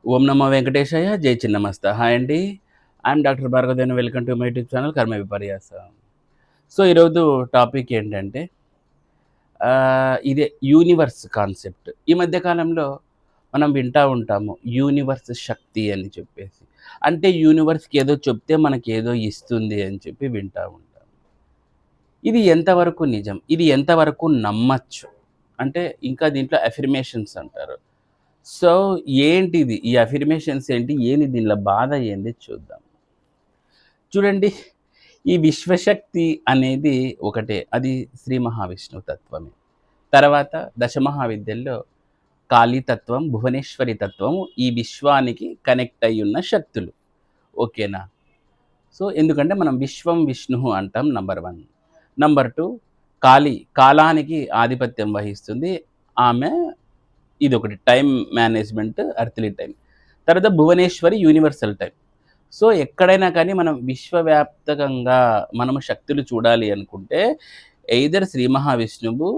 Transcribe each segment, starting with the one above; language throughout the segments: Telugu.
ఓం నమో వెంకటేశాయ. జై చిన్నమస్త. హాయ్ అండి. I'm doctor Bhargavadevan. Welcome to my YouTube channel Karma Viparyasa. So, ఈరోజు టాపిక్ ఏంటంటే ఇదే యూనివర్స్ కాన్సెప్ట్. ఈ మధ్య కాలంలో మనం వింటా ఉంటాము. యూనివర్స్ శక్తి అని చెప్పేసి. అంటే యూనివర్స్‌కి ఏదో చెప్తే మనకేదో ఇస్తుంది అని చెప్పి వింటా ఉంటాం. ఇది ఎంతవరకు నిజం? ఇది ఎంతవరకు నమ్మచ్చు? అంటే ఇంకా దీంట్లో అఫర్మేషన్స్ అంటారు. సో, ఏంటిది? ఈ అఫర్మేషన్స్ ఏంటి? ఏంది దీనిలో బాధ ఏంది చూద్దాం. చూడండి, ఈ విశ్వశక్తి అనేది ఒకటే. అది శ్రీ మహావిష్ణువు తత్వమే. తర్వాత దశమహావిద్యల్లో కాళీ తత్వం, భువనేశ్వరి తత్వం ఈ విశ్వానికి కనెక్ట్ అయ్యున్న శక్తులు. ఓకేనా? సో, ఎందుకంటే మనం విశ్వం విష్ణువు అంటాం నంబర్ 1. నంబర్ 2 కాళీ, కాలానికి ఆధిపత్యం వహిస్తుంది. ఆమె ఇదొకటి టైమ్ మేనేజ్‌మెంట్, ఎర్త్‌లీ టైమ్. తర్వాత భువనేశ్వరి యూనివర్సల్ టైమ్. సో, ఎక్కడైనా కానీ మనం విశ్వవ్యాప్తకంగా మనము శక్తులు చూడాలి అనుకుంటే ఎయిదర్ శ్రీ మహావిష్ణువు,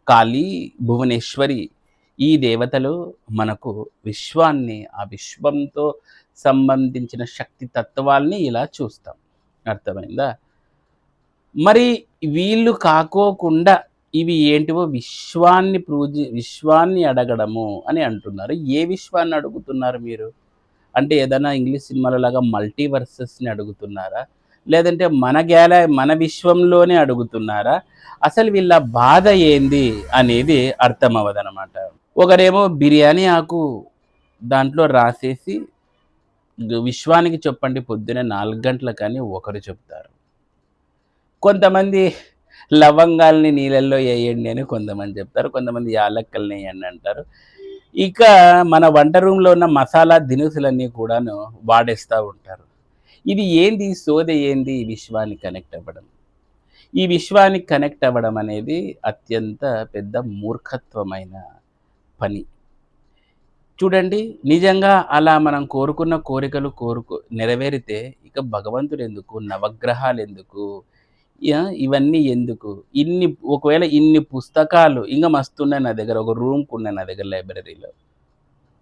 కాళీ, భువనేశ్వరి ఈ దేవతలు మనకు విశ్వాన్ని, ఆ విశ్వంతో సంబంధించిన శక్తి తత్వాల్ని ఇలా చూస్తాం. అర్థమైందా? మరి వీళ్ళు కాకోకుండా ఇవి ఏంటివో విశ్వాన్ని అడగడము అని అంటున్నారు. ఏ విశ్వాన్ని అడుగుతున్నారు మీరు? అంటే ఏదైనా ఇంగ్లీష్ సినిమాలలాగా మల్టీవర్సెస్‌ని అడుగుతున్నారా? లేదంటే మన విశ్వంలోనే అడుగుతున్నారా? అసలు వీళ్ళ బాధ ఏంది అనేది అర్థమవ్వదనమాట. ఒకరేమో బిర్యానీ ఆకు దాంట్లో రాసేసి విశ్వానికి చెప్పండి పొద్దున్నే 4 గంటలకని ఒకరు చెప్తారు. కొంతమంది లవంగాల్ని నీళ్ళల్లో ఎయండి అని కొంతమంది చెప్తారు. కొంతమంది యాలక్కల్ని ఎయండి అంటారు. ఇక మన వంట రూమ్‌లో ఉన్న మసాలా దినుసులన్నీ కూడాను వాడేస్తా ఉంటారు. ఇది ఏంది సోదె ఏంది ఈ విశ్వానికి కనెక్ట్ అవ్వడం? ఈ విశ్వానికి కనెక్ట్ అవ్వడం అనేది అత్యంత పెద్ద మూర్ఖత్వమైన పని. చూడండి, నిజంగా అలా మనం కోరుకున్న కోరికలు నెరవేరితే ఇక భగవంతుడెందుకు? నవగ్రహాలెందుకు? ఇవన్నీ ఎందుకు? ఒకవేళ ఇన్ని పుస్తకాలు ఇంగ మస్తున్నాయి నా దగ్గర. ఒక రూమ్‌కున్నాయి నా దగ్గర లైబ్రరీలో.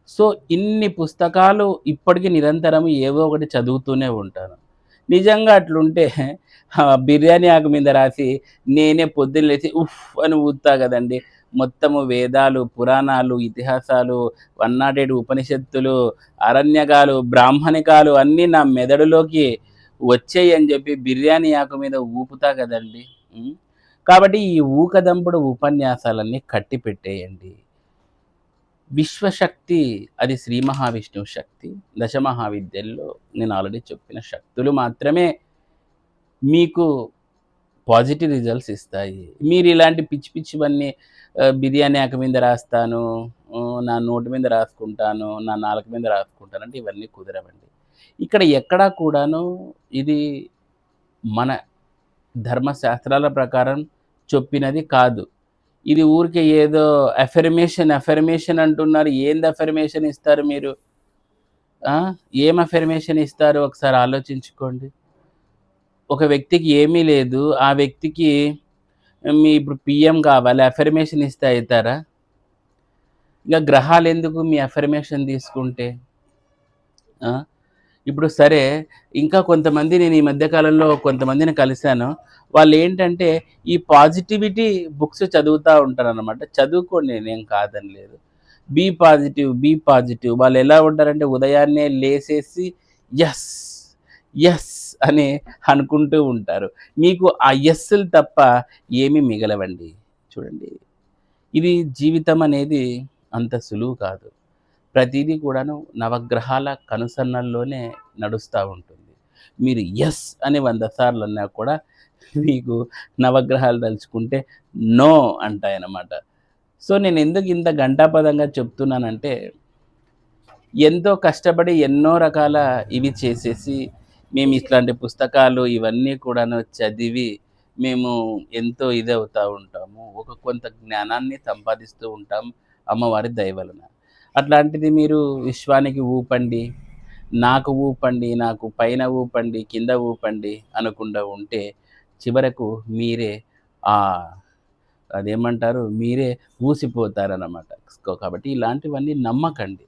సో, ఇన్ని పుస్తకాలు ఇప్పటికి నిరంతరం ఏవో ఒకటి చదువుతూనే ఉంటాను. నిజంగా అట్లుంటే బిర్యానీ ఆకు మీద రాసి నేనే పొద్దున్న లేసి ఉఫ్ అని ఊదుతా గదండీ! మొత్తము వేదాలు, పురాణాలు, ఇతిహాసాలు, 107 ఉపనిషత్తులు, అరణ్యకాలు, బ్రాహ్మణికాలు అన్నీ నా మెదడులోకి వచ్చేయి అని జెప్పి బిర్యానీ ఆకు మీద ఊపుతా గదండీ! హ్మ్. కాబట్టి ఈ ఊకదంపుడు ఉపన్యాసాలన్నీ కట్టిపెట్టేయండి. విశ్వశక్తి అది శ్రీ మహావిష్ణువు శక్తి. దశమహావిద్యల్లో నేను ఆల్రెడీ చెప్పిన శక్తులు మాత్రమే మీకు పాజిటివ్ రిజల్ట్స్ ఇస్తాయి. మీరిలాంటి పిచ్చి పిచ్చివన్నీ బిర్యానీ ఆకు మీద రాస్తాను, నా నోటి మీద రాసుకుంటాను, నా నాలుక మీద రాసుకుంటాను అంటే ఇవన్నీ కుదరవండి. ఇక్కడ ఎక్కడా కూడాను ఇది మన ధర్మశాస్త్రాల ప్రకారం చెప్పినది కాదు. ఇది ఊరికే ఏదో అఫర్మేషన్ అంటున్నారు. ఏంది అఫర్మేషన్ ఇస్తారు మీరు? ఆ! ఏం అఫర్మేషన్ ఇస్తారు ఒకసారి ఆలోచించుకోండి. ఒక వ్యక్తికి ఏమీ లేదు. ఆ వ్యక్తికి ఇప్పుడు పీఎం కావాలి. అఫర్మేషన్ ఇస్తే అయితారా? ఇగ గ్రహాలెందుకు మీ అఫర్మేషన్ తీసుకుంటే? ఆ! ఇప్పుడు సరే, ఇంకా కొంతమంది నేను ఈ మధ్య కాలంలో కొంతమందిని కలిసాను. వాళ్ళేంటంటే, ఈ పాజిటివిటీ బుక్స్ చదువుతా ఉంటారనమాట. చదువుకోండి నేనేం కాదనలేదు. Be positive, be positive. వాళ్ళెలా ఉంటారంటే, ఉదయాన్నే లేసేసి యెస్, యెస్ అని అనుకుంటూ ఉంటారు. మీకు ఆ యెస్‌లు తప్ప ఏమీ మిగలవండి. చూడండి, ఇది జీవితం అనేది అంత సులువు కాదు. ప్రతీదీ కూడాను నవగ్రహాల కనుసన్నల్లోనే నడుస్తా ఉంటుంది. మీరు యెస్ అని 100 సార్లు అన్నా కూడా మీకు నవగ్రహాలు తలుచుకుంటే నో అంటాయన్నమాట. సో, నేనెందుకు ఇంత ఘంటాపథంగా చెప్తున్నానంటే, ఎంతో కష్టపడి ఎన్నో రకాల ఇవి చేసేసి, మేము ఇట్లాంటి పుస్తకాలు ఇవన్నీ కూడాను చదివి, మేము ఎంతో ఇదవుతా ఉంటాము. కొంత జ్ఞానాన్ని సంపాదిస్తూ ఉంటాం అమ్మవారి దయ వలన. అట్లాంటిది మీరు విశ్వానికి ఊపండి, నాకు ఊపండి, నాకు పైన ఊపండి, కింద ఊపండి అనకుండా ఉంటే, చివరకు మీరే ఆహ్, అదేమంటారు మీరే ఊసిపోతారనమాట. కాబట్టి ఇలాంటివన్నీ నమ్మకండి.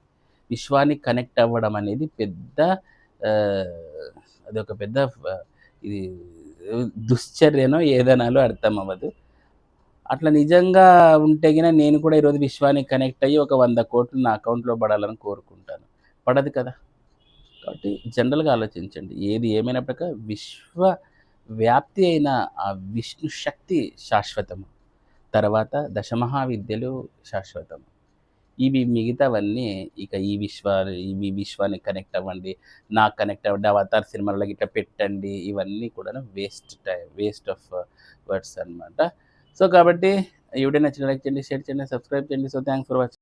విశ్వానికి కనెక్ట్ అవ్వడం అనేది పెద్ద అదొక పెద్ద ఇది దుశ్చర్యనో ఏదనాలో అర్థం అవ్వదు. అట్లా నిజంగా ఉంటే గిన నేను కూడా ఈరోజు విశ్వానికి కనెక్ట్ అయ్యి ఒక 100,00,00,000 నా అకౌంట్‌లో పడాలని కోరుకుంటాను. పడదు కదా! కాబట్టి జనరల్‌గా ఆలోచించండి. ఏది ఏమైనప్పటిక విశ్వ వ్యాప్తి అయిన ఆ విష్ణు శక్తి శాశ్వతము. తర్వాత దశమహావిద్యలు శాశ్వతం. ఇవి మిగతావన్నీ ఇక ఈ విశ్వానికి కనెక్ట్ అవ్వండి, నాకు కనెక్ట్ అవ్వండి, 'అవతార్' సినిమాలో గిట్ల పెట్టండి. ఇవన్నీ కూడాను వేస్ట్ ఆఫ్ వర్డ్స్ అనమాట. సో, కాబట్టి ఈ వీడియో నచ్చితే లైక్ చేయండి, షేర్ చేయండి, సబ్స్క్రైబ్ చేయండి. So, thanks for watching.